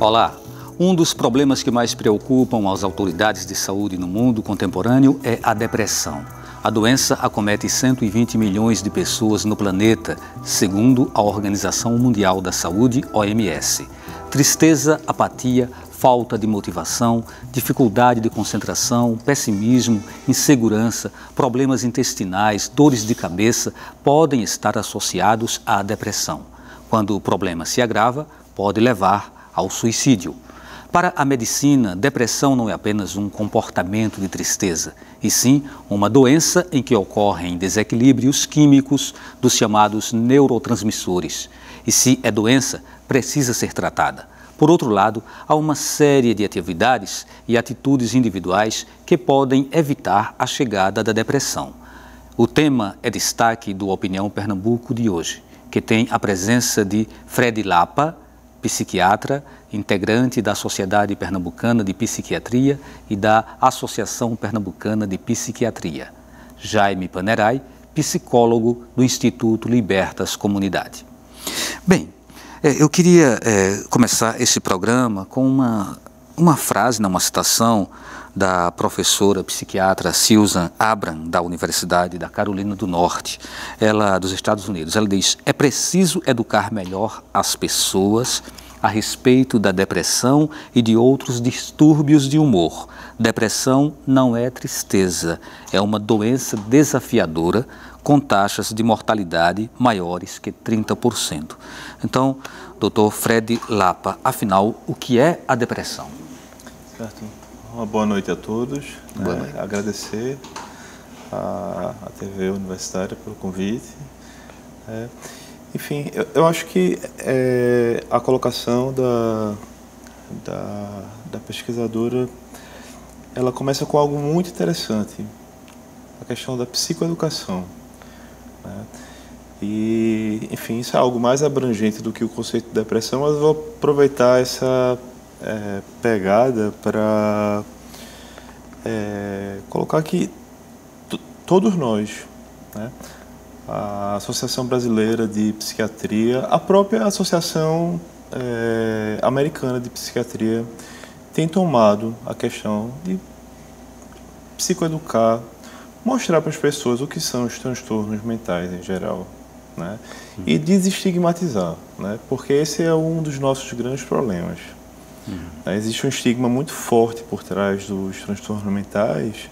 Olá! Um dos problemas que mais preocupam as autoridades de saúde no mundo contemporâneo é a depressão. A doença acomete 120 milhões de pessoas no planeta, segundo a Organização Mundial da Saúde, OMS. Tristeza, apatia, falta de motivação, dificuldade de concentração, pessimismo, insegurança, problemas intestinais, dores de cabeça podem estar associados à depressão. Quando o problema se agrava, pode levar ao suicídio. Para a medicina, depressão não é apenas um comportamento de tristeza, e sim uma doença em que ocorrem desequilíbrios químicos dos chamados neurotransmissores. E se é doença, precisa ser tratada. Por outro lado, há uma série de atividades e atitudes individuais que podem evitar a chegada da depressão. O tema é destaque do Opinião Pernambuco de hoje, que tem a presença de Fred Lapa, psiquiatra, integrante da Sociedade Pernambucana de Psiquiatria e da Associação Pernambucana de Psiquiatria. Jaime Panerai, psicólogo do Instituto Libertas Comunidade. Bem, eu queria começar esse programa com uma frase, uma citação da professora psiquiatra Susan Abram, da Universidade da Carolina do Norte, ela dos Estados Unidos. Ela diz: é preciso educar melhor as pessoas a respeito da depressão e de outros distúrbios de humor. Depressão não é tristeza, é uma doença desafiadora com taxas de mortalidade maiores que 30%. Então, Dr. Fred Lapa, afinal, o que é a depressão? Certo. Uma boa noite a todos. Boa noite. Agradecer à TV Universitária pelo convite. Enfim, eu acho que a colocação da pesquisadora, ela começa com algo muito interessante, a questão da psicoeducação, né? E, enfim, isso é algo mais abrangente do que o conceito de depressão, mas eu vou aproveitar essa pegada para colocar que todos nós, né? A Associação Brasileira de Psiquiatria, a própria Associação Americana de Psiquiatria tem tomado a questão de psicoeducar, mostrar para as pessoas o que são os transtornos mentais em geral, né? E desestigmatizar, né? Porque esse é um dos nossos grandes problemas. Existe um estigma muito forte por trás dos transtornos mentais,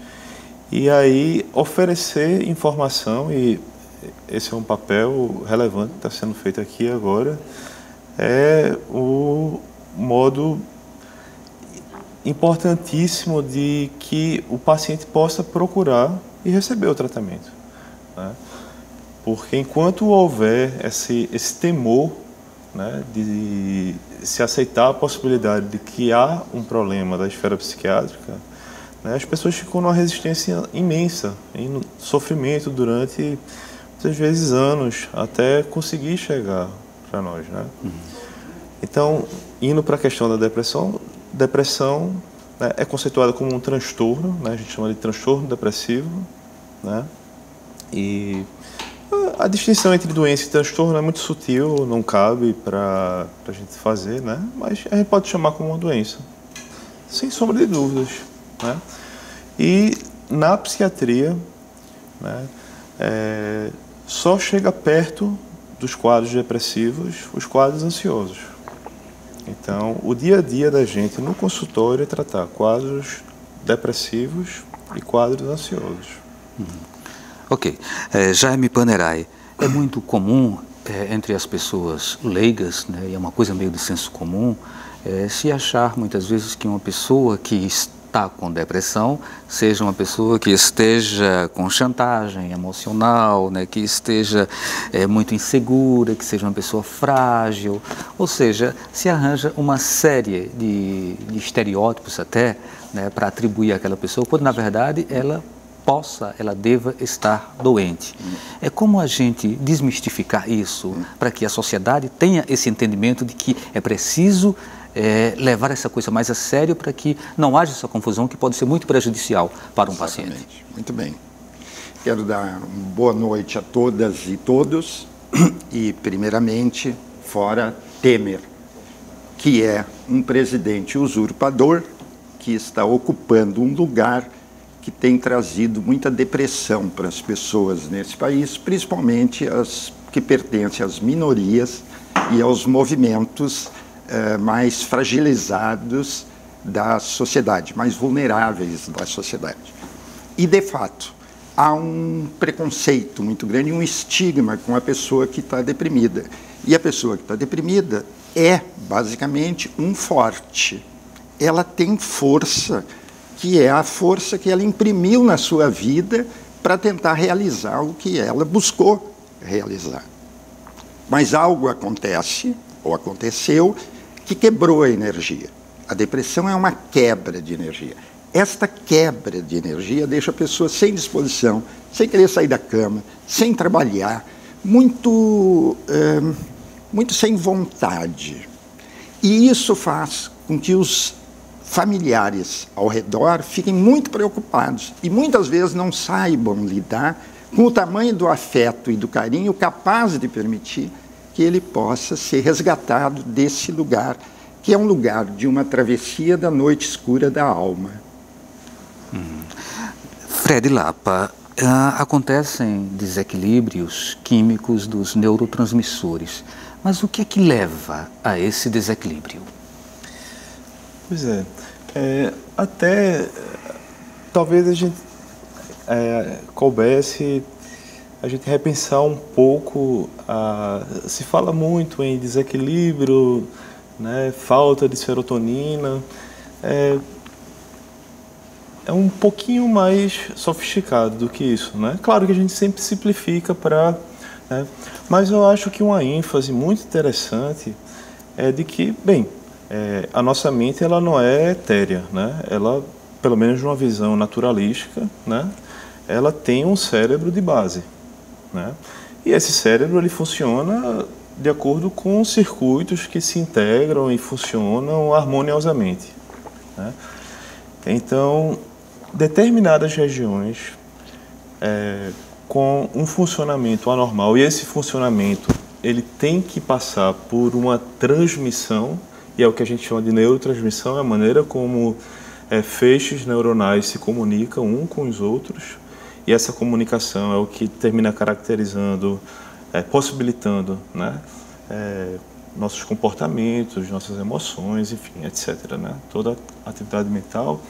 e aí oferecer informação, e esse é um papel relevante que está sendo feito aqui agora, é o modo importantíssimo de que o paciente possa procurar e receber o tratamento, né? Porque enquanto houver esse temor, né, de se aceitar a possibilidade de que há um problema da esfera psiquiátrica, né, as pessoas ficam numa resistência imensa, em sofrimento durante, muitas vezes, anos, até conseguir chegar para nós, né? Então, indo para a questão da depressão, né, é conceituada como um transtorno, né, a gente chama de transtorno depressivo, né? E a distinção entre doença e transtorno é muito sutil, não cabe para a gente fazer, né? Mas a gente pode chamar como uma doença, sem sombra de dúvidas, né? E na psiquiatria, né, só chega perto dos quadros depressivos os quadros ansiosos. Então, o dia a dia da gente no consultório é tratar quadros depressivos e quadros ansiosos. Ok. Jaime Panerai, é muito comum entre as pessoas leigas, né, e é uma coisa meio de senso comum, se achar muitas vezes que uma pessoa que está com depressão seja uma pessoa que esteja com chantagem emocional, né, que esteja muito insegura, que seja uma pessoa frágil, ou seja, se arranja uma série de estereótipos até, né, para atribuir àquela pessoa, quando na verdade ela deva estar doente. É como a gente desmistificar isso para que a sociedade tenha esse entendimento de que é preciso levar essa coisa mais a sério para que não haja essa confusão que pode ser muito prejudicial para um paciente. Muito bem. Quero dar uma boa noite a todas e todos e, primeiramente, fora Temer, que é um presidente usurpador que está ocupando um lugar que tem trazido muita depressão para as pessoas nesse país, principalmente as que pertencem às minorias e aos movimentos mais fragilizados da sociedade, mais vulneráveis da sociedade. E, de fato, há um preconceito muito grande, um estigma com a pessoa que está deprimida. E a pessoa que está deprimida é, basicamente, um forte. Ela tem força, que é a força que ela imprimiu na sua vida para tentar realizar o que ela buscou realizar. Mas algo acontece, ou aconteceu, que quebrou a energia. A depressão é uma quebra de energia. Esta quebra de energia deixa a pessoa sem disposição, sem querer sair da cama, sem trabalhar, muito sem vontade. E isso faz com que os familiares ao redor fiquem muito preocupados e muitas vezes não saibam lidar com o tamanho do afeto e do carinho capaz de permitir que ele possa ser resgatado desse lugar, que é um lugar de uma travessia da noite escura da alma. Fred Lapa, acontecem desequilíbrios químicos dos neurotransmissores, mas o que é que leva a esse desequilíbrio? Pois é, até talvez a gente coubesse a gente repensar um pouco, se fala muito em desequilíbrio, né, falta de serotonina, é um pouquinho mais sofisticado do que isso, né? Claro que a gente sempre simplifica né, mas eu acho que uma ênfase muito interessante é de que, bem, a nossa mente ela não é etérea, né? Ela, pelo menos de uma visão naturalística, né? Ela tem um cérebro de base, né? E esse cérebro ele funciona de acordo com circuitos que se integram e funcionam harmoniosamente, né? Então, determinadas regiões com um funcionamento anormal, e esse funcionamento ele tem que passar por uma transmissão, e é o que a gente chama de neurotransmissão, é a maneira como feixes neuronais se comunicam um com os outros, e essa comunicação é o que termina caracterizando, possibilitando, né, nossos comportamentos, nossas emoções, enfim, etc., né, toda a atividade mental.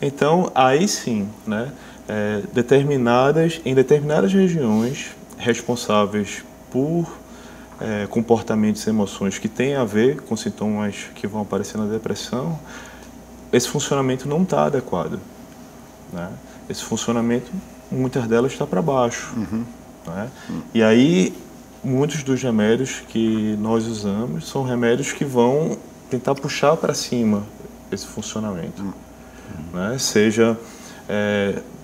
Então, aí sim, né, em determinadas regiões responsáveis por comportamentos e emoções que têm a ver com sintomas que vão aparecer na depressão, esse funcionamento não está adequado, né? Esse funcionamento, muitas delas, está para baixo. Né? E aí, muitos dos remédios que nós usamos são remédios que vão tentar puxar para cima esse funcionamento. Né? Seja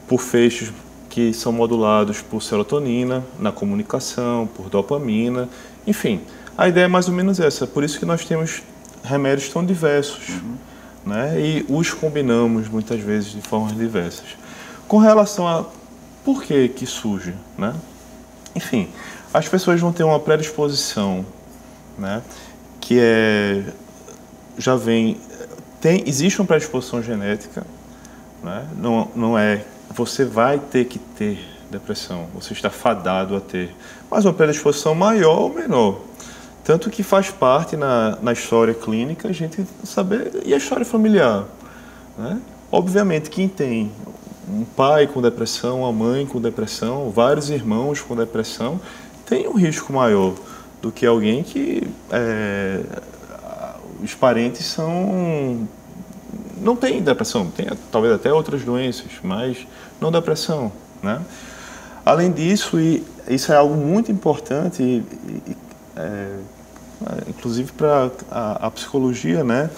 por feixes que são modulados por serotonina, na comunicação, por dopamina, enfim. A ideia é mais ou menos essa, por isso que nós temos remédios tão diversos, né? E os combinamos muitas vezes de formas diversas. Com relação a por que surge, né? Enfim, as pessoas vão ter uma predisposição, né? Que existe uma predisposição genética, né? Não é você vai ter que ter depressão, você está fadado a ter, mas uma predisposição maior ou menor. Tanto que faz parte na história clínica a gente saber, e a história familiar, né? Obviamente, quem tem um pai com depressão, uma mãe com depressão, vários irmãos com depressão, tem um risco maior do que alguém que os parentes não tem depressão, tem talvez até outras doenças, mas não depressão, né? Além disso, e isso é algo muito importante, inclusive para a psicologia, né?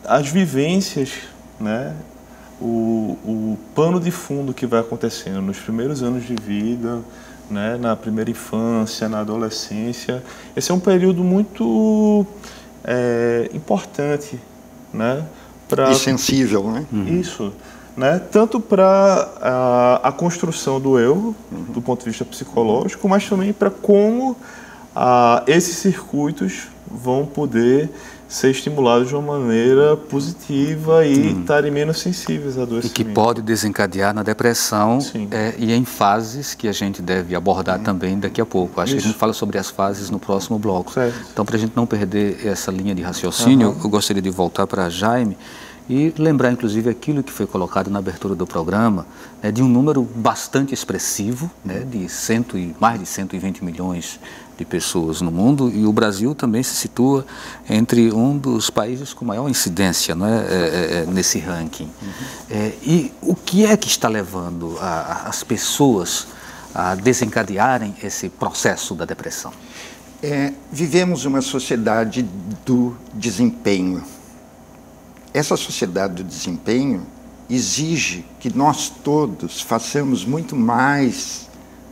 As vivências, né? O pano de fundo que vai acontecendo nos primeiros anos de vida, né? Na primeira infância, na adolescência, esse é um período muito importante, né? E sensível, né? Isso, né? Tanto para a construção do eu, do ponto de vista psicológico, mas também para como esses circuitos vão poder ser estimulados de uma maneira positiva e estarem menos sensíveis à adoecimento. E que pode desencadear na depressão e em fases que a gente deve abordar também daqui a pouco. Acho que a gente fala sobre as fases no próximo bloco. Certo. Então, para a gente não perder essa linha de raciocínio, eu gostaria de voltar para Jaime e lembrar, inclusive, aquilo que foi colocado na abertura do programa, de um número bastante expressivo, de mais de 120 milhões de pessoas no mundo, e o Brasil também se situa entre um dos países com maior incidência nesse ranking. E o que é que está levando as pessoas a desencadearem esse processo da depressão? Vivemos uma sociedade do desempenho. Essa sociedade do desempenho exige que nós todos façamos muito mais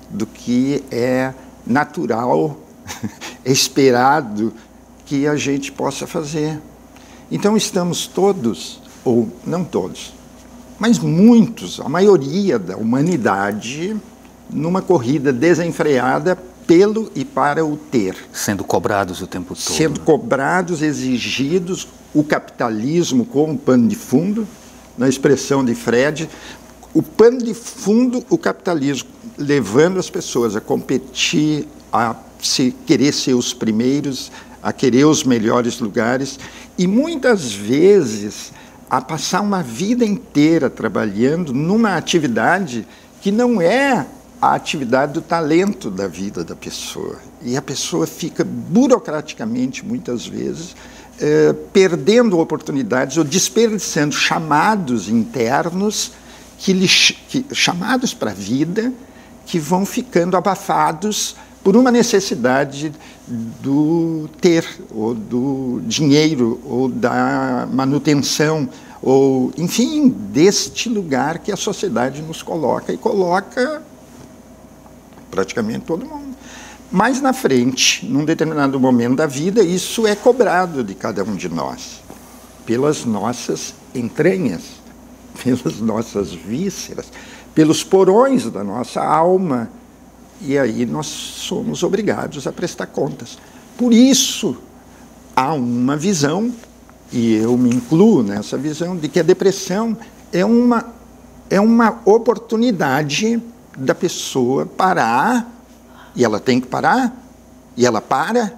do que é natural, esperado que a gente possa fazer. Então estamos todos, ou não todos, mas muitos, a maioria da humanidade, numa corrida desenfreada pelo e para o ter. Sendo cobrados o tempo todo. Sendo cobrados, exigidos, o capitalismo como pano de fundo, na expressão de Fred, o pano de fundo, o capitalismo, levando as pessoas a competir, a querer ser os primeiros, a querer os melhores lugares, e muitas vezes a passar uma vida inteira trabalhando numa atividade que não é a atividade do talento da vida da pessoa. E a pessoa fica burocraticamente, muitas vezes, perdendo oportunidades ou desperdiçando chamados internos, chamados para a vida, que vão ficando abafados por uma necessidade do ter, ou do dinheiro, ou da manutenção, ou, enfim, deste lugar que a sociedade nos coloca, e coloca praticamente todo mundo. Mais na frente, num determinado momento da vida, isso é cobrado de cada um de nós, pelas nossas entranhas, pelas nossas vísceras, pelos porões da nossa alma, e aí nós somos obrigados a prestar contas. Por isso, há uma visão, e eu me incluo nessa visão, de que a depressão é uma oportunidade da pessoa parar, e ela tem que parar, e ela para,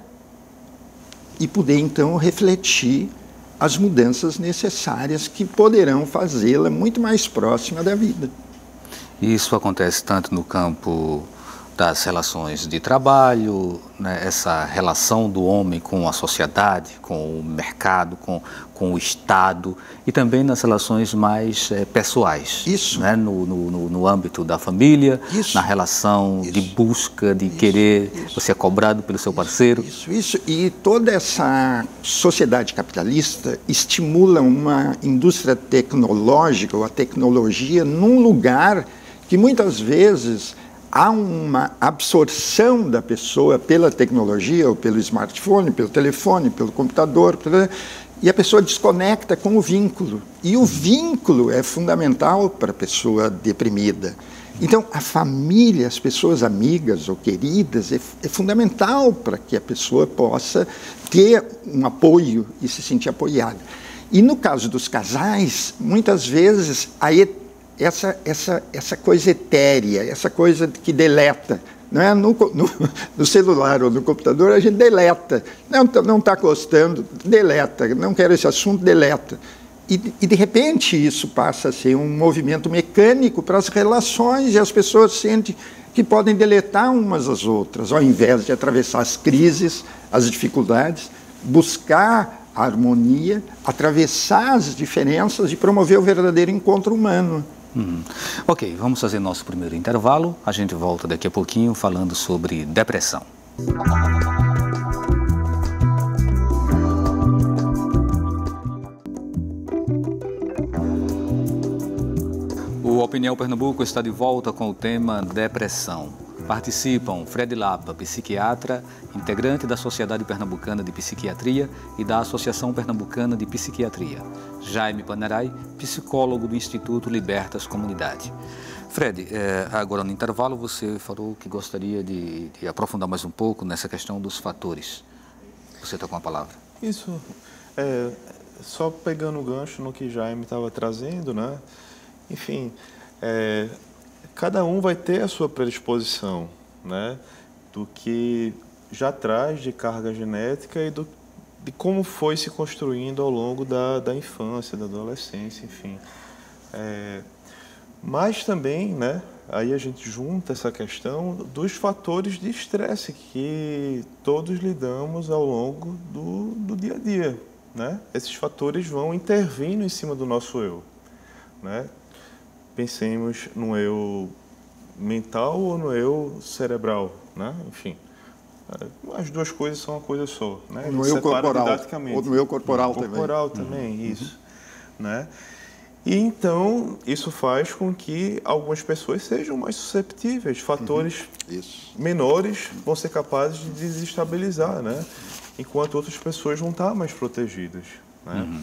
e poder então refletir as mudanças necessárias que poderão fazê-la muito mais próxima da vida. Isso acontece tanto no campo das relações de trabalho, essa relação do homem com a sociedade, com o mercado, com o Estado, e também nas relações mais pessoais. Isso. No âmbito da família, na relação de busca, de querer, você é cobrado pelo seu parceiro. Isso. E toda essa sociedade capitalista estimula uma indústria tecnológica, ou a tecnologia, num lugar que muitas vezes há uma absorção da pessoa pela tecnologia, ou pelo smartphone, pelo telefone, pelo computador, e a pessoa desconecta com o vínculo. E o vínculo é fundamental para a pessoa deprimida. Então, a família, as pessoas amigas ou queridas, é fundamental para que a pessoa possa ter um apoio e se sentir apoiada. E no caso dos casais, muitas vezes essa coisa etérea, essa coisa que deleta, não é? No celular ou no computador a gente deleta, não está gostando, deleta, não quero esse assunto, deleta. E de repente isso passa a ser um movimento mecânico para as relações, e as pessoas sentem que podem deletar umas às outras, ao invés de atravessar as crises, as dificuldades, buscar a harmonia, atravessar as diferenças e promover o verdadeiro encontro humano. Ok, vamos fazer nosso primeiro intervalo. A gente volta daqui a pouquinho falando sobre depressão. O Opinião Pernambuco está de volta com o tema depressão. Participam Fred Lapa, psiquiatra, integrante da Sociedade Pernambucana de Psiquiatria e da Associação Pernambucana de Psiquiatria. Jaime Panerai, psicólogo do Instituto Libertas Comunidade. Fred, agora no intervalo você falou que gostaria de aprofundar mais um pouco nessa questão dos fatores você está com a palavra. Isso. Só pegando o gancho no que Jaime estava trazendo, né? Enfim, cada um vai ter a sua predisposição, né? Do que já traz de carga genética e de como foi se construindo ao longo da infância, da adolescência, enfim. Mas também, né, aí a gente junta essa questão dos fatores de estresse que todos lidamos ao longo do dia a dia, né? Esses fatores vão intervindo em cima do nosso eu, né? Pensemos no eu mental ou no eu cerebral, né? Enfim, as duas coisas são uma coisa só, né? No eu corporal, ou no eu corporal também. Corporal também, isso, né? E então, isso faz com que algumas pessoas sejam mais susceptíveis, fatores menores vão ser capazes de desestabilizar, né? Enquanto outras pessoas vão estar mais protegidas, né?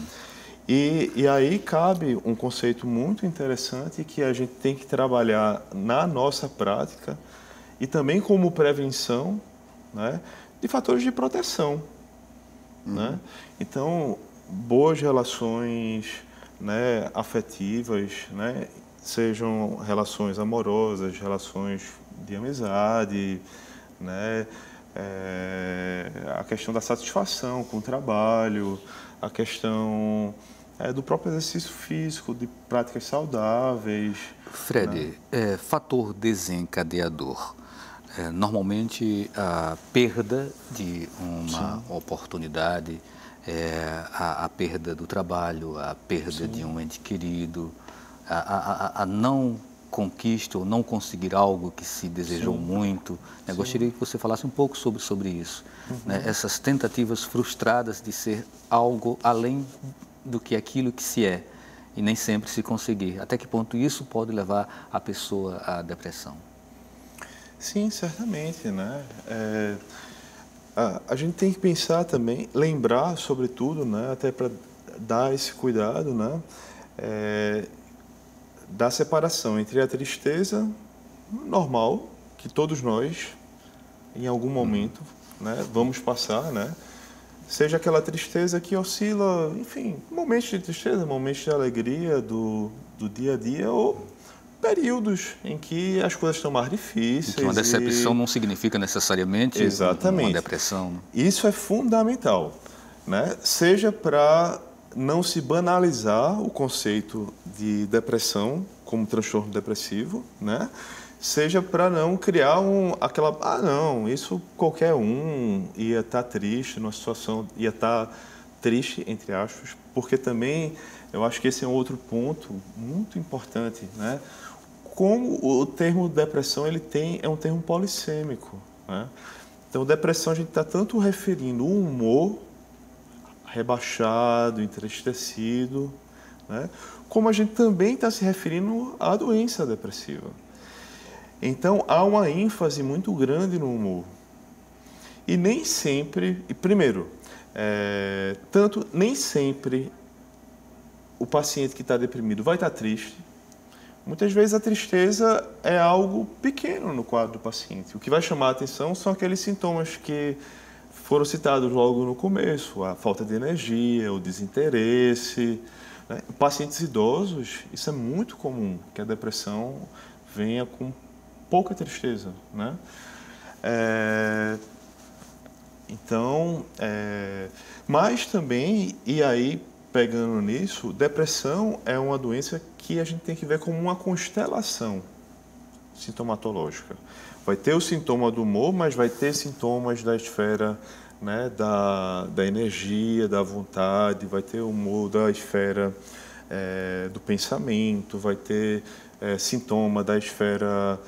E aí cabe um conceito muito interessante que a gente tem que trabalhar na nossa prática e também como prevenção, né, de fatores de proteção, né? Então, boas relações, né, afetivas, né, sejam relações amorosas, relações de amizade, né, a questão da satisfação com o trabalho, a questão do próprio exercício físico, de práticas saudáveis. Fred, né? Fator desencadeador. Normalmente a perda de uma oportunidade, a perda do trabalho, a perda de um ente querido, a não conquista ou não conseguir algo que se desejou muito. Gostaria que você falasse um pouco sobre isso. Né? Essas tentativas frustradas de ser algo além do que aquilo que se é e nem sempre se conseguir. Até que ponto isso pode levar a pessoa à depressão? Sim, certamente, né? A gente tem que pensar também, lembrar, sobretudo, né, até para dar esse cuidado, né, da separação entre a tristeza normal, que todos nós, em algum momento, né, vamos passar, né, seja aquela tristeza que oscila, enfim, momentos de tristeza, momentos de alegria do dia a dia, ou períodos em que as coisas estão mais difíceis. Que uma decepção não significa necessariamente uma depressão. Isso é fundamental, né? Seja para não se banalizar o conceito de depressão como transtorno depressivo, né? Seja para não criar não, isso qualquer um ia estar triste numa situação, ia estar triste, entre aspas, porque também eu acho que esse é um outro ponto muito importante, né? Como o termo depressão é um termo polissêmico, né? Então, depressão a gente está tanto referindo o humor rebaixado, entristecido, né? Como a gente também está se referindo à doença depressiva. Então, há uma ênfase muito grande no humor. E nem sempre, primeiro, nem sempre o paciente que está deprimido vai estar triste. Muitas vezes a tristeza é algo pequeno no quadro do paciente. O que vai chamar a atenção são aqueles sintomas que foram citados logo no começo, a falta de energia, o desinteresse, né? Pacientes idosos, isso é muito comum, que a depressão venha com pouca tristeza, né? Mas também, e aí pegando nisso, depressão é uma doença que a gente tem que ver como uma constelação sintomatológica. Vai ter o sintoma do humor, mas vai ter sintomas da esfera, né, da energia, da vontade, vai ter o humor da esfera do pensamento, vai ter sintoma da esfera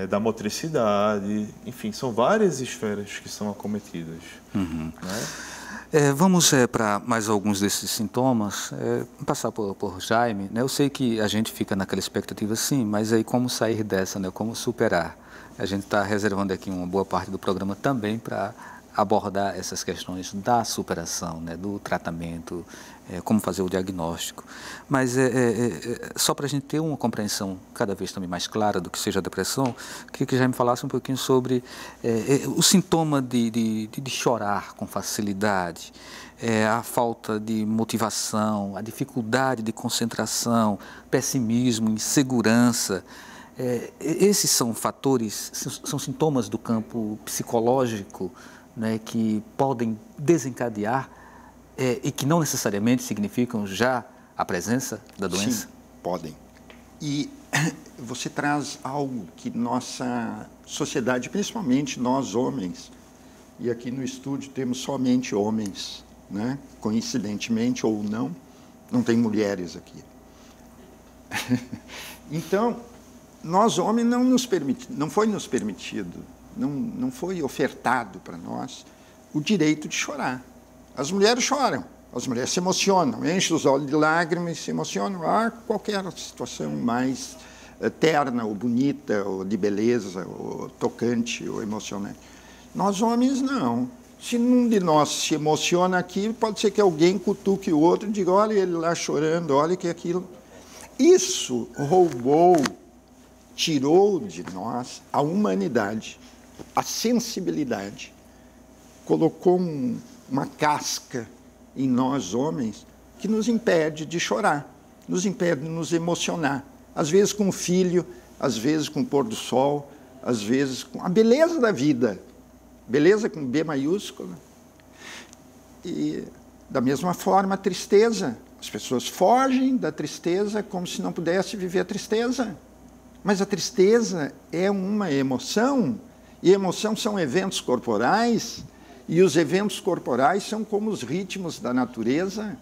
da motricidade, enfim, são várias esferas que são acometidas. Né? Vamos para mais alguns desses sintomas, passar por Jaime, né? Eu sei que a gente fica naquela expectativa, sim, mas aí como sair dessa, né? Como superar? A gente está reservando aqui uma boa parte do programa também para abordar essas questões da superação, né, do tratamento, como fazer o diagnóstico. Mas só para a gente ter uma compreensão cada vez também mais clara do que seja a depressão, queria que já me falasse um pouquinho sobre o sintoma de chorar com facilidade, a falta de motivação, a dificuldade de concentração, pessimismo, insegurança. Esses são fatores, são sintomas do campo psicológico, né, que podem desencadear e que não necessariamente significam já a presença da doença? Sim, podem. E você traz algo que nossa sociedade, principalmente nós homens, e aqui no estúdio temos somente homens, né? Coincidentemente ou não tem mulheres aqui. Então, nós homens não foi nos permitido, não foi ofertado para nós o direito de chorar. As mulheres choram, as mulheres se emocionam, enchem os olhos de lágrimas e se emocionam a qualquer situação mais terna ou bonita, ou de beleza, ou tocante, ou emocionante. Nós homens não. Se um de nós se emociona aqui, pode ser que alguém cutuque o outro e diga, olha ele lá chorando, olha que aquilo... Isso tirou de nós a humanidade, a sensibilidade, colocou uma casca em nós homens que nos impede de chorar, nos impede de nos emocionar. Às vezes com o filho, às vezes com o pôr do sol, às vezes com a beleza da vida, beleza com B maiúscula. E da mesma forma a tristeza, as pessoas fogem da tristeza como se não pudesse viver a tristeza. Mas a tristeza é uma emoção, e emoção são eventos corporais, e os eventos corporais são como os ritmos da natureza,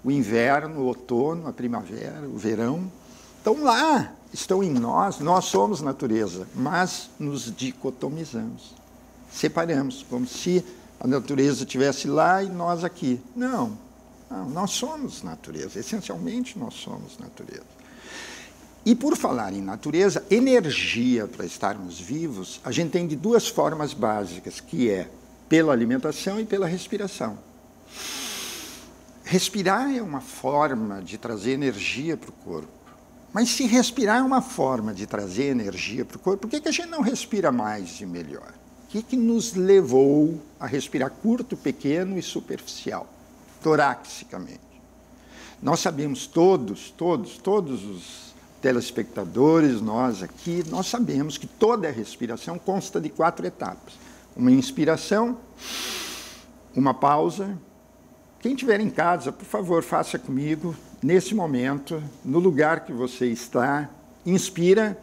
o inverno, o outono, a primavera, o verão. Estão lá, estão em nós, nós somos natureza, mas nos dicotomizamos, separamos, como se a natureza estivesse lá e nós aqui. Não, nós somos natureza, essencialmente nós somos natureza. E por falar em natureza, energia para estarmos vivos, a gente tem de duas formas básicas, que é pela alimentação e pela respiração. Respirar é uma forma de trazer energia para o corpo. Mas se respirar é uma forma de trazer energia para o corpo, por que a gente não respira mais e melhor? O que nos levou a respirar curto, pequeno e superficial, toraxicamente? Nós sabemos todos os telespectadores, nós aqui, nós sabemos que toda a respiração consta de 4 etapas. Uma inspiração, uma pausa. Quem estiver em casa, por favor, faça comigo, nesse momento, no lugar que você está, inspira,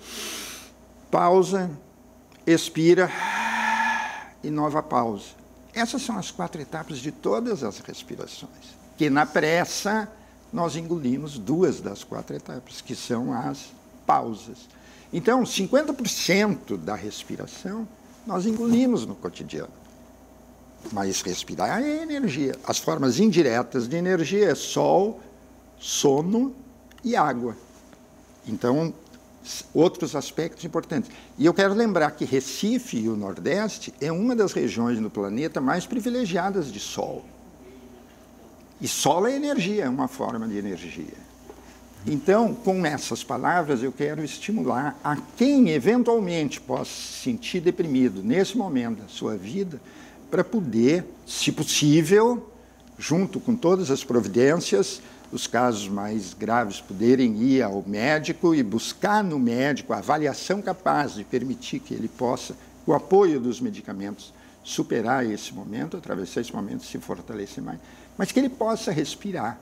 pausa, expira e nova pausa. Essas são as 4 etapas de todas as respirações, que na pressa nós engolimos 2 das 4 etapas, que são as pausas. Então, 50% da respiração nós engolimos no cotidiano. Mas respirar é energia. As formas indiretas de energia é sol, sono e água. Então, outros aspectos importantes. E eu quero lembrar que Recife e o Nordeste é uma das regiões no planeta mais privilegiadas de sol. E sol é energia, é uma forma de energia. Então, com essas palavras, eu quero estimular a quem eventualmente possa se sentir deprimido nesse momento da sua vida, para poder, se possível, junto com todas as providências, os casos mais graves poderem ir ao médico e buscar no médico a avaliação capaz de permitir que ele possa, com o apoio dos medicamentos, superar esse momento, atravessar esse momento, se fortalecer mais, mas que ele possa respirar.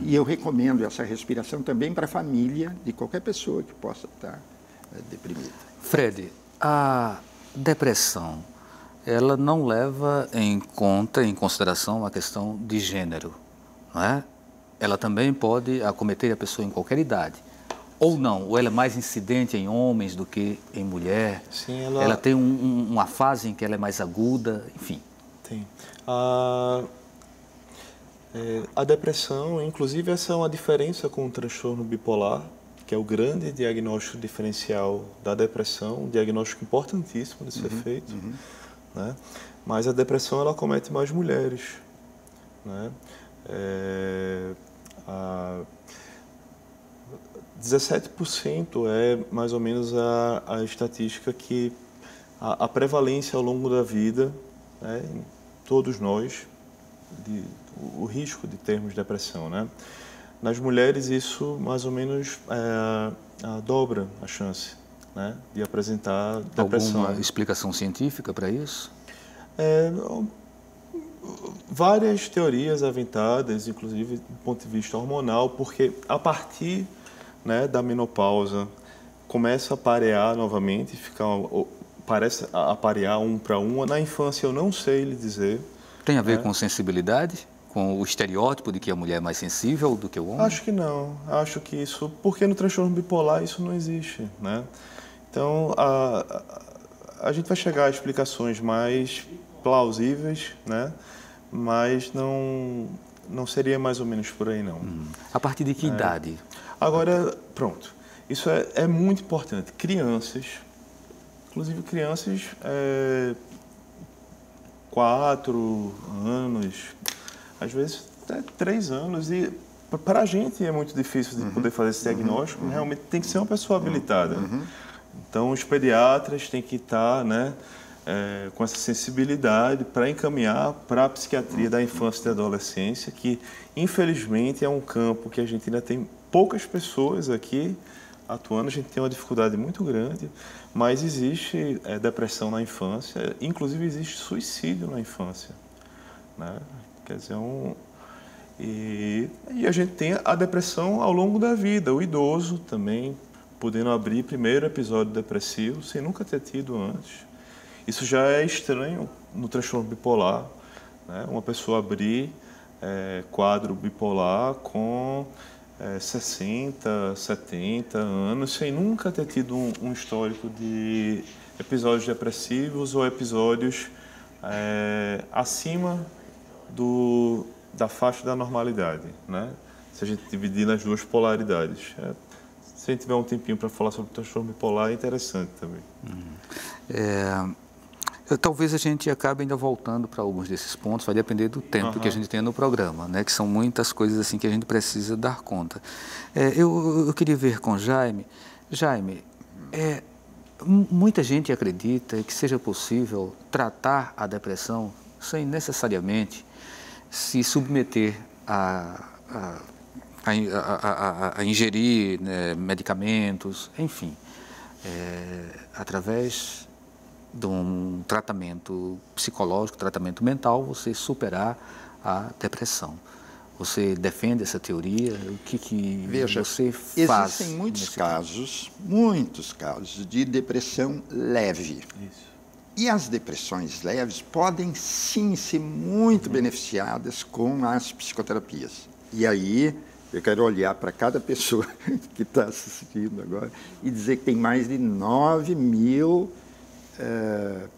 E eu recomendo essa respiração também para a família de qualquer pessoa que possa estar deprimida. Fred, a depressão, ela não leva em consideração a questão de gênero, não é? Ela também pode acometer a pessoa em qualquer idade, ou não, ou ela é mais incidente em homens do que em mulher. Sim, ela tem uma fase em que ela é mais aguda, enfim. Tem. A depressão, inclusive, essa é uma diferença com o transtorno bipolar, que é o grande diagnóstico diferencial da depressão, um diagnóstico importantíssimo de ser feito. Né? mas a depressão ela acomete mais mulheres, né? 17% é mais ou menos a estatística que a prevalência ao longo da vida, né, em todos nós, o risco de termos depressão, né? Nas mulheres isso mais ou menos dobra a chance, né, de apresentar depressão. Alguma explicação científica para isso? Várias teorias aventadas, inclusive do ponto de vista hormonal, porque a partir, né, da menopausa começa a parear novamente, parece aparear um para um. Na infância eu não sei lhe dizer. Tem a ver com sensibilidade? Com o estereótipo de que a mulher é mais sensível do que o homem? Acho que não. Acho que isso... Porque no transtorno bipolar isso não existe, né? Então, a gente vai chegar a explicações mais plausíveis, né? Mas não seria mais ou menos por aí, não. A partir de que idade? Agora, pronto. Isso é muito importante. Crianças, inclusive crianças 4 anos, às vezes até 3 anos, e para a gente é muito difícil de poder fazer esse diagnóstico, realmente tem que ser uma pessoa habilitada. Então, os pediatras têm que estar, né, com essa sensibilidade para encaminhar para a psiquiatria da infância e da adolescência, que infelizmente é um campo que a gente ainda tem poucas pessoas aqui atuando, a gente tem uma dificuldade muito grande, mas existe depressão na infância, inclusive existe suicídio na infância, né? Quer dizer, e a gente tem a depressão ao longo da vida, o idoso também podendo abrir primeiro episódio depressivo sem nunca ter tido antes. Isso já é estranho no transtorno bipolar, né? Uma pessoa abrir quadro bipolar com 60, 70 anos sem nunca ter tido um histórico de episódios depressivos ou episódios acima da faixa da normalidade, né? Se a gente dividir nas duas polaridades. Se a gente tiver um tempinho para falar sobre o transtorno bipolar, é interessante também. Talvez a gente acabe ainda voltando para alguns desses pontos, vai depender do tempo que a gente tem no programa, né? Que são muitas coisas assim que a gente precisa dar conta. Eu queria ver com Jaime. Jaime, muita gente acredita que seja possível tratar a depressão sem necessariamente se submeter a ingerir, né, medicamentos, enfim, através de um tratamento psicológico, tratamento mental, você superar a depressão. Você defende essa teoria? O que Veja, você faz? Existem muitos casos de depressão leve. Isso. E as depressões leves podem sim ser muito beneficiadas com as psicoterapias. E aí eu quero olhar para cada pessoa que está assistindo agora e dizer que tem mais de 9 mil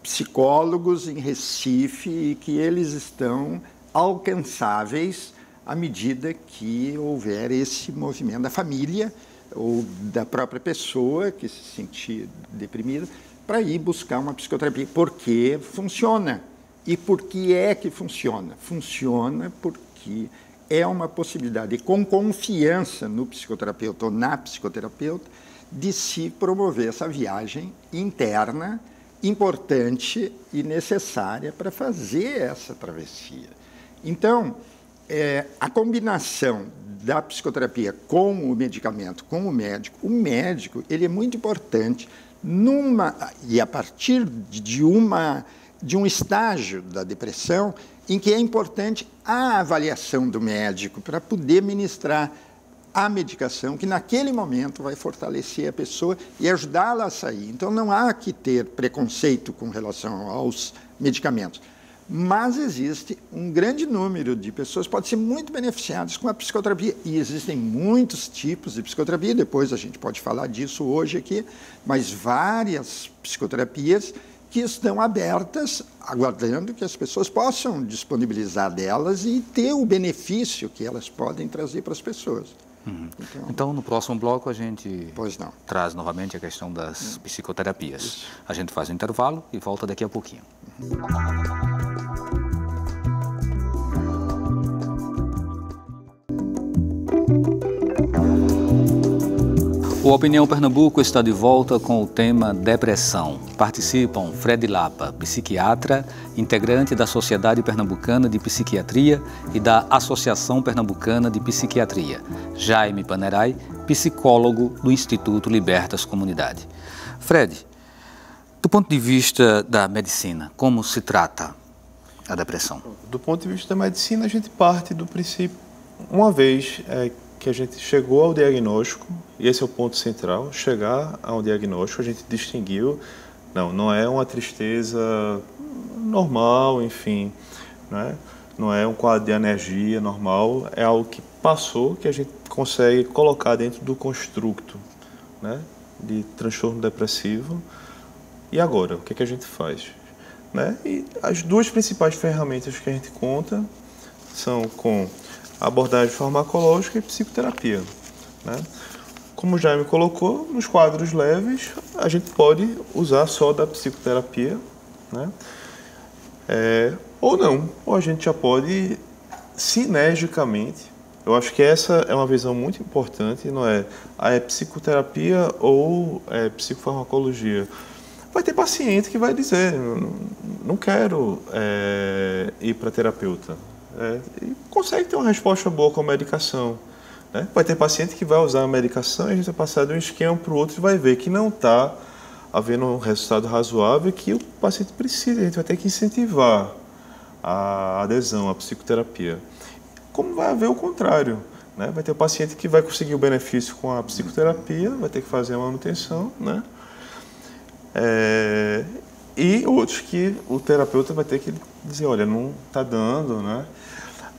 psicólogos em Recife e que eles estão alcançáveis à medida que houver esse movimento da família ou da própria pessoa que se sentir deprimida para ir buscar uma psicoterapia, porque funciona. E por que é que funciona? Funciona porque é uma possibilidade, com confiança no psicoterapeuta ou na psicoterapeuta, de se promover essa viagem interna importante e necessária para fazer essa travessia. Então, a combinação da psicoterapia com o medicamento, com o médico ele é muito importante e a partir de um estágio da depressão em que é importante a avaliação do médico para poder ministrar a medicação que naquele momento vai fortalecer a pessoa e ajudá-la a sair. Então não há que ter preconceito com relação aos medicamentos, mas existe um grande número de pessoas que podem ser muito beneficiadas com a psicoterapia e existem muitos tipos de psicoterapia, depois a gente pode falar disso hoje aqui, mas várias psicoterapias que estão abertas, aguardando que as pessoas possam disponibilizar delas e ter o benefício que elas podem trazer para as pessoas. Então, no próximo bloco, a gente traz novamente a questão das psicoterapias. Isso. A gente faz um intervalo e volta daqui a pouquinho. O Opinião Pernambuco está de volta com o tema depressão. Participam Fred Lapa, psiquiatra, integrante da Sociedade Pernambucana de Psiquiatria e da Associação Pernambucana de Psiquiatria. Jaime Panerai, psicólogo do Instituto Libertas Comunidade. Fred, do ponto de vista da medicina, como se trata a depressão? Do ponto de vista da medicina, a gente parte do princípio, uma vez que a gente chegou ao diagnóstico, e esse é o ponto central, chegar ao diagnóstico, a gente distinguiu, não é uma tristeza normal, enfim, né? Não é um quadro de anergia normal, é algo que passou, que a gente consegue colocar dentro do construto, né, de transtorno depressivo. E agora, o que a gente faz? Né? E as duas principais ferramentas que a gente conta são com abordagem farmacológica e psicoterapia, né? Como o Jaime colocou, nos quadros leves, a gente pode usar só da psicoterapia, né? Ou não, ou a gente já pode sinergicamente. Eu acho que essa é uma visão muito importante, não é psicoterapia ou psicofarmacologia. Vai ter paciente que vai dizer, não quero ir para terapeuta. E consegue ter uma resposta boa com a medicação, né? Vai ter paciente que vai usar a medicação e a gente vai passar de um esquema para o outro e vai ver que não está havendo um resultado razoável e que o paciente precisa. A gente vai ter que incentivar a adesão à psicoterapia. Como vai haver o contrário, né? Vai ter o paciente que vai conseguir o benefício com a psicoterapia, vai ter que fazer a manutenção, né? E outros que o terapeuta vai ter que dizer, olha, não está dando, né?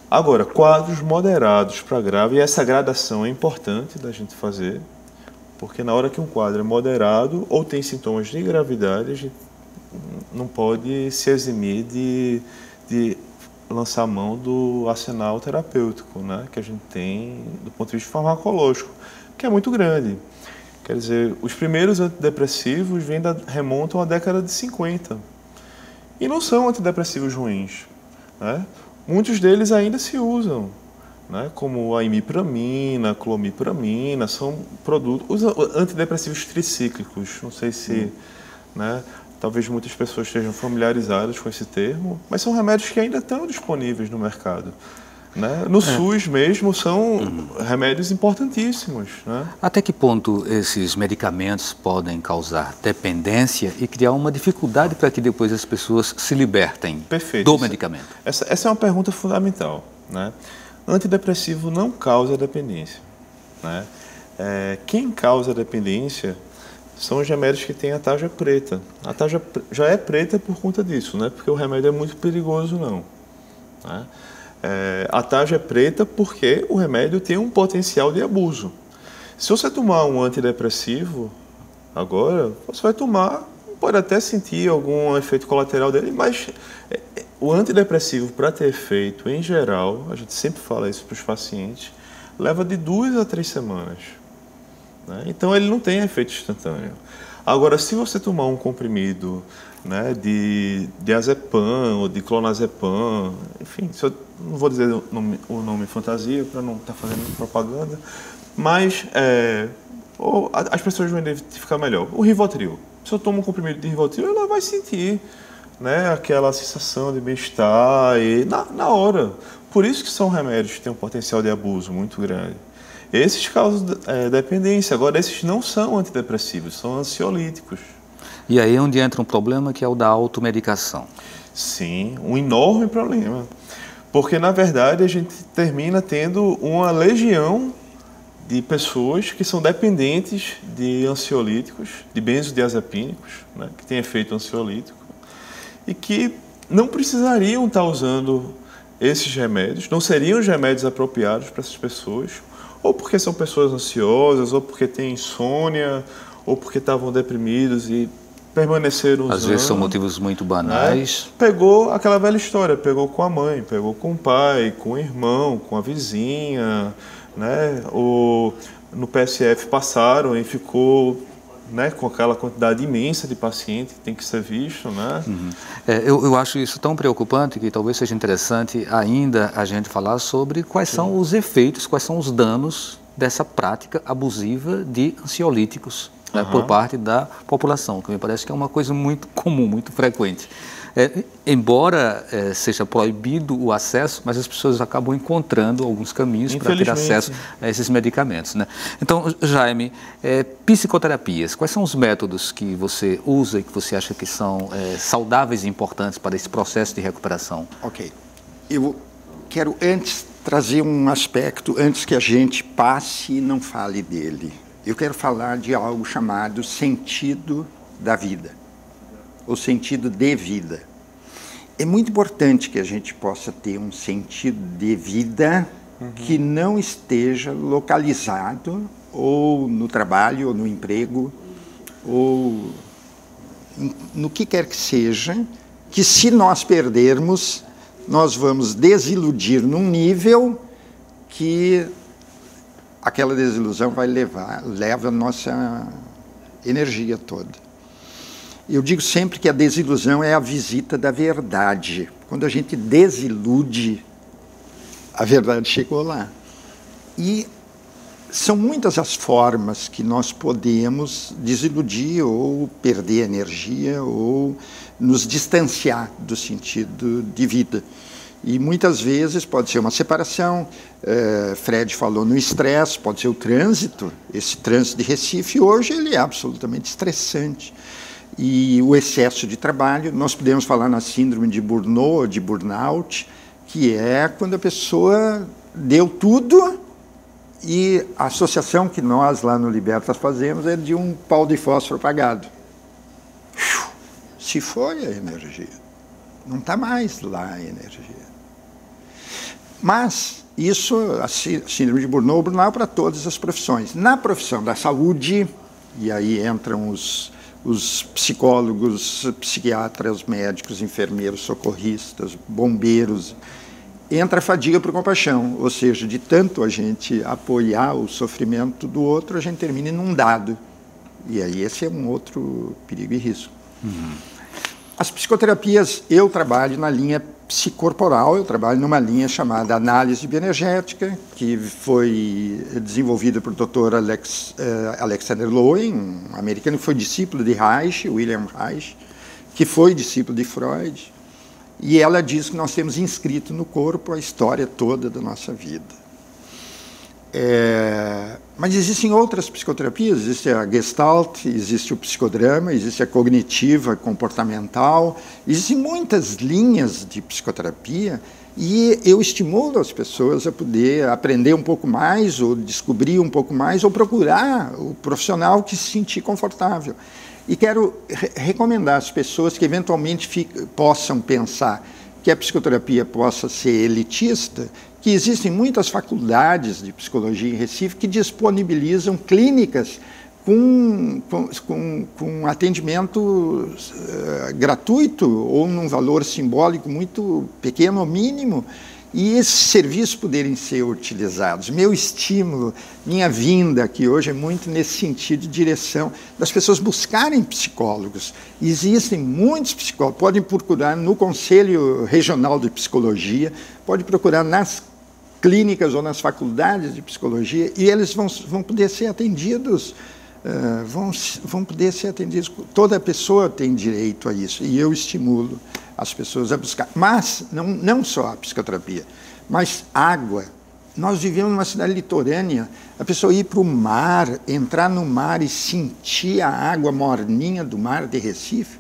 Agora, quadros moderados para grave, e essa gradação é importante da gente fazer, porque na hora que um quadro é moderado ou tem sintomas de gravidade, a gente não pode se eximir de lançar a mão do arsenal terapêutico, né, que a gente tem do ponto de vista farmacológico, que é muito grande. Quer dizer, os primeiros antidepressivos remontam à década de 50. E não são antidepressivos ruins, né? Muitos deles ainda se usam, né? Como a imipramina, a clomipramina, são produtos, os antidepressivos tricíclicos. Não sei se, né, talvez muitas pessoas estejam familiarizadas com esse termo, mas são remédios que ainda estão disponíveis no mercado. Né? No SUS mesmo são remédios importantíssimos. Né? Até que ponto esses medicamentos podem causar dependência e criar uma dificuldade para que depois as pessoas se libertem do medicamento? Essa é uma pergunta fundamental. Né? Antidepressivo não causa dependência. Né? Quem causa dependência são os remédios que têm a tarja preta. A tarja já é preta por conta disso, né? Porque o remédio é muito perigoso, não. Né? A tarja é preta porque o remédio tem um potencial de abuso. Se você tomar um antidepressivo agora, você vai tomar, pode até sentir algum efeito colateral dele, mas o antidepressivo, para ter efeito, em geral, a gente sempre fala isso para os pacientes, leva de 2 a 3 semanas. Né? Então ele não tem efeito instantâneo. Agora, se você tomar um comprimido, né, de diazepam ou de clonazepam, enfim, eu não vou dizer o nome fantasia para não estar fazendo propaganda, mas as pessoas vão identificar melhor. O Rivotril. Se eu tomo um comprimido de Rivotril, ela vai sentir, né, aquela sensação de bem-estar na hora. Por isso que são remédios que têm um potencial de abuso muito grande. Esses causam dependência. Agora, esses não são antidepressivos, são ansiolíticos. E aí é onde entra um problema que é o da automedicação. Sim, um enorme problema. Porque, na verdade, a gente termina tendo uma legião de pessoas que são dependentes de ansiolíticos, de benzodiazepínicos, né, que têm efeito ansiolítico, e que não precisariam estar usando esses remédios, não seriam os remédios apropriados para essas pessoas, ou porque são pessoas ansiosas, ou porque têm insônia, ou porque estavam deprimidos e permaneceram usando. Às vezes são motivos muito banais. Né? Pegou aquela velha história, pegou com a mãe, pegou com o pai, com o irmão, com a vizinha, né? Ou no PSF passaram e ficou, né, com aquela quantidade imensa de paciente que tem que ser visto, né? Eu acho isso tão preocupante que talvez seja interessante ainda a gente falar sobre quais são os efeitos, quais são os danos dessa prática abusiva de ansiolíticos, né, por parte da população, que me parece que é uma coisa muito comum, muito frequente. Embora seja proibido o acesso, mas as pessoas acabam encontrando alguns caminhos para ter acesso a esses medicamentos, né? Então, Jaime, psicoterapias, quais são os métodos que você usa e que você acha que são saudáveis e importantes para esse processo de recuperação? Ok. Eu quero antes trazer um aspecto, antes que a gente passe e não fale dele. Eu quero falar de algo chamado sentido da vida, ou sentido de vida. É muito importante que a gente possa ter um sentido de vida que não esteja localizado ou no trabalho, ou no emprego, ou no que quer que seja, que se nós perdermos, nós vamos desiludir num nível que aquela desilusão leva a nossa energia toda. Eu digo sempre que a desilusão é a visita da verdade. Quando a gente desilude, a verdade chegou lá. E são muitas as formas que nós podemos desiludir ou perder energia ou nos distanciar do sentido de vida. E muitas vezes pode ser uma separação, Fred falou no estresse, pode ser o trânsito, esse trânsito de Recife hoje ele é absolutamente estressante. E o excesso de trabalho, nós podemos falar na síndrome de burnout, de burnout, que é quando a pessoa deu tudo e a associação que nós lá no Libertas fazemos é de um pau de fósforo apagado. Se foi a energia, não está mais lá a energia. Mas isso, a síndrome de burnout para todas as profissões. Na profissão da saúde, e aí entram os psicólogos, psiquiatras, médicos, enfermeiros, socorristas, bombeiros, entra a fadiga por compaixão, ou seja, de tanto a gente apoiar o sofrimento do outro, a gente termina inundado. E aí esse é um outro perigo e risco. As psicoterapias, eu trabalho na linha psicorporal, eu trabalho numa linha chamada análise bioenergética, que foi desenvolvida por Dr. Alexander Lowen, um americano que foi discípulo de Reich, William Reich, que foi discípulo de Freud, e ela diz que nós temos inscrito no corpo a história toda da nossa vida. Mas existem outras psicoterapias, existe a Gestalt, existe o psicodrama, existe a cognitiva, comportamental, existem muitas linhas de psicoterapia e eu estimulo as pessoas a poder aprender um pouco mais, ou descobrir um pouco mais, ou procurar o profissional que se sentir confortável. E quero recomendar às pessoas que eventualmente possam pensar que a psicoterapia possa ser elitista, que existem muitas faculdades de psicologia em Recife que disponibilizam clínicas com atendimento gratuito ou num valor simbólico muito pequeno ou mínimo, e esses serviços poderem ser utilizados. Meu estímulo, minha vinda aqui hoje é muito nesse sentido de direção das pessoas buscarem psicólogos. Existem muitos psicólogos, podem procurar no Conselho Regional de Psicologia, pode procurar nas clínicas ou nas faculdades de psicologia, e eles vão poder ser atendidos, vão poder ser atendidos. Toda pessoa tem direito a isso, e eu estimulo as pessoas a buscar. Mas, não só a psicoterapia, mas água. Nós vivemos numa cidade litorânea, a pessoa ir para o mar, entrar no mar e sentir a água morninha do mar de Recife.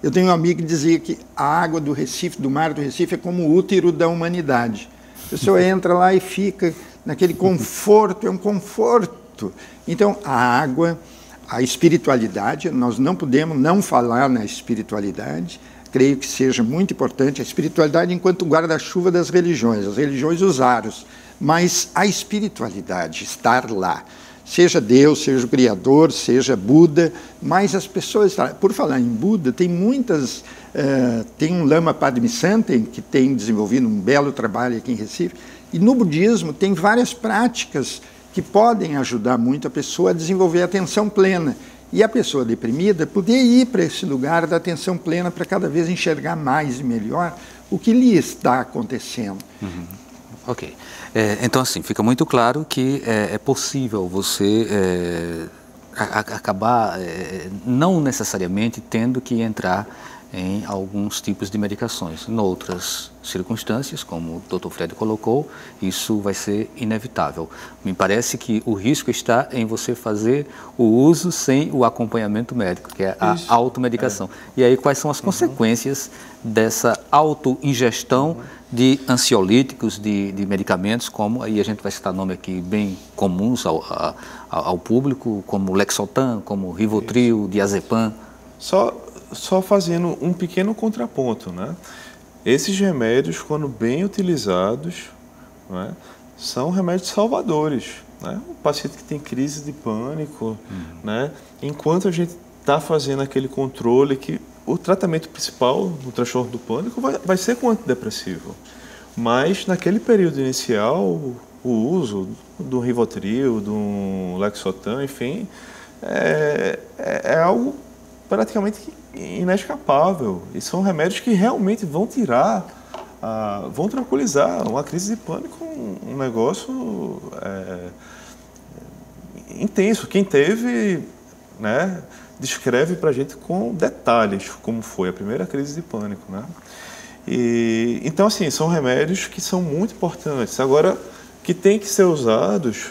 Eu tenho um amigo que dizia que a água do Recife, do mar do Recife, é como o útero da humanidade. A pessoa entra lá e fica naquele conforto, é um conforto. Então, a água, a espiritualidade, nós não podemos não falar na espiritualidade, creio que seja muito importante a espiritualidade enquanto guarda-chuva das religiões, as religiões os aros, mas a espiritualidade, estar lá, seja Deus, seja o Criador, seja Buda, mas as pessoas, por falar em Buda, tem muitas, tem um Lama Padmishanten que tem desenvolvido um belo trabalho aqui em Recife, e no budismo tem várias práticas que podem ajudar muito a pessoa a desenvolver a atenção plena. E a pessoa deprimida poder ir para esse lugar da atenção plena para cada vez enxergar mais e melhor o que lhe está acontecendo. Ok. Então, assim, fica muito claro que é possível você acabar não necessariamente tendo que entrar em alguns tipos de medicações. Em outras circunstâncias, como o Dr. Fred colocou, isso vai ser inevitável. Me parece que o risco está em você fazer o uso sem o acompanhamento médico, que é a automedicação. E aí, quais são as consequências dessa autoingestão de ansiolíticos, de medicamentos, como, aí a gente vai citar nome aqui bem comuns ao público, como Lexotan, como Rivotril, Diazepam. Só fazendo um pequeno contraponto, né? Esses remédios, quando bem utilizados, né, são remédios salvadores, né? O paciente que tem crise de pânico, né, enquanto a gente está fazendo aquele controle, que o tratamento principal no transtorno do pânico vai ser com antidepressivo. Mas naquele período inicial, o uso do Rivotril, do Lexotan, enfim, é algo praticamente inescapável. E são remédios que realmente vão tirar, vão tranquilizar uma crise de pânico, um negócio intenso. Quem teve, né, descreve para a gente com detalhes como foi a primeira crise de pânico, né? Então, assim, são remédios que são muito importantes. Agora, que tem que ser usados,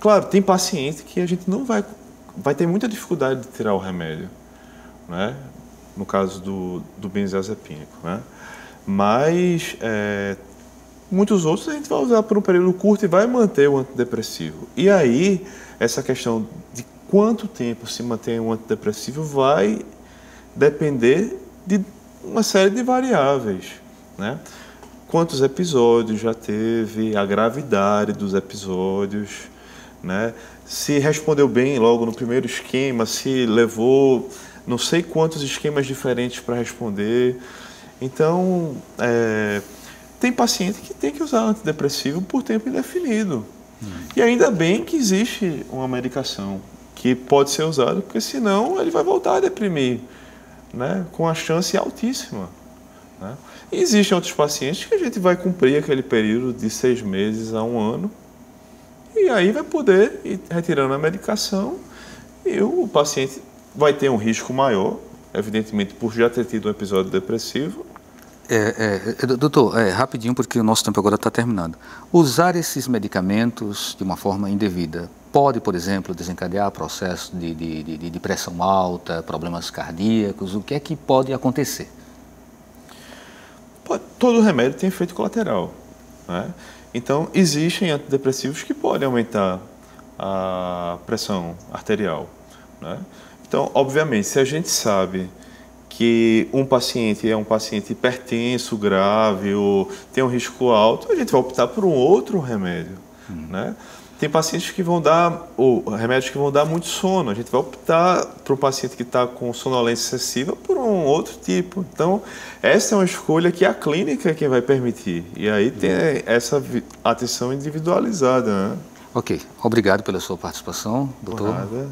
claro, tem paciente que a gente não vai ter muita dificuldade de tirar o remédio, né? No caso do benzodiazepínico, né? Mas muitos outros a gente vai usar por um período curto e vai manter o antidepressivo. E aí, essa questão de quanto tempo se mantém um antidepressivo vai depender de uma série de variáveis, né? Quantos episódios já teve, a gravidade dos episódios, né? Se respondeu bem logo no primeiro esquema, se levou não sei quantos esquemas diferentes para responder. Então, tem paciente que tem que usar antidepressivo por tempo indefinido. E ainda bem que existe uma medicação que pode ser usada, porque senão ele vai voltar a deprimir, né? Com a chance altíssima, né? E existem outros pacientes que a gente vai cumprir aquele período de 6 meses a 1 ano, e aí vai poder ir retirando a medicação e o paciente vai ter um risco maior, evidentemente, por já ter tido um episódio depressivo. Doutor, rapidinho, porque o nosso tempo agora está terminando. Usar esses medicamentos de uma forma indevida pode, por exemplo, desencadear processo de pressão alta, problemas cardíacos? O que é que pode acontecer? Todo remédio tem efeito colateral, né? Então, existem antidepressivos que podem aumentar a pressão arterial, né? Então, obviamente, se a gente sabe que um paciente é um paciente hipertenso, grave, ou tem um risco alto, a gente vai optar por um outro remédio, né? Tem pacientes que vão dar, ou remédios que vão dar muito sono, a gente vai optar para um paciente que está com sonolência excessiva por um outro tipo. Então, essa é uma escolha que a clínica é quem vai permitir. E aí tem essa atenção individualizada, né? Ok, obrigado pela sua participação, doutor. Por nada.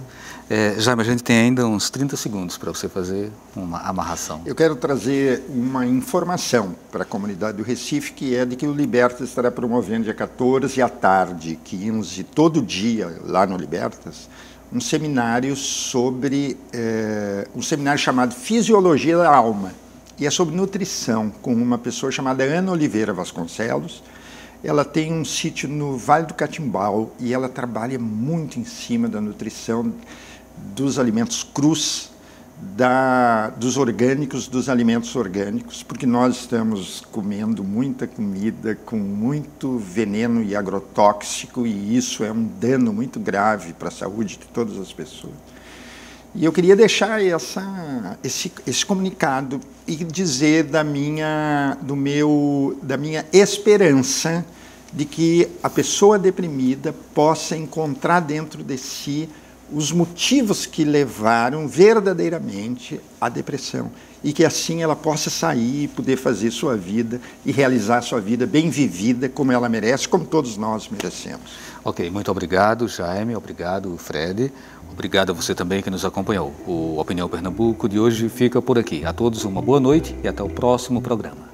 Jaime, a gente tem ainda uns 30 segundos para você fazer uma amarração. Eu quero trazer uma informação para a comunidade do Recife, que é de que o Libertas estará promovendo dia 14 à tarde, 15, todo dia lá no Libertas, um seminário um seminário chamado Fisiologia da Alma, e é sobre nutrição, com uma pessoa chamada Ana Oliveira Vasconcelos. Ela tem um sítio no Vale do Catimbau e ela trabalha muito em cima da nutrição dos alimentos crus, dos orgânicos, dos alimentos orgânicos, porque nós estamos comendo muita comida com muito veneno e agrotóxico, e isso é um dano muito grave para a saúde de todas as pessoas. E eu queria deixar esse comunicado e dizer da minha esperança de que a pessoa deprimida possa encontrar dentro de si os motivos que levaram verdadeiramente à depressão, e que assim ela possa sair e poder fazer sua vida e realizar sua vida bem vivida, como ela merece, como todos nós merecemos. Ok, muito obrigado, Jaime, obrigado, Fred, obrigado a você também que nos acompanhou. O Opinião Pernambuco de hoje fica por aqui. A todos uma boa noite e até o próximo programa.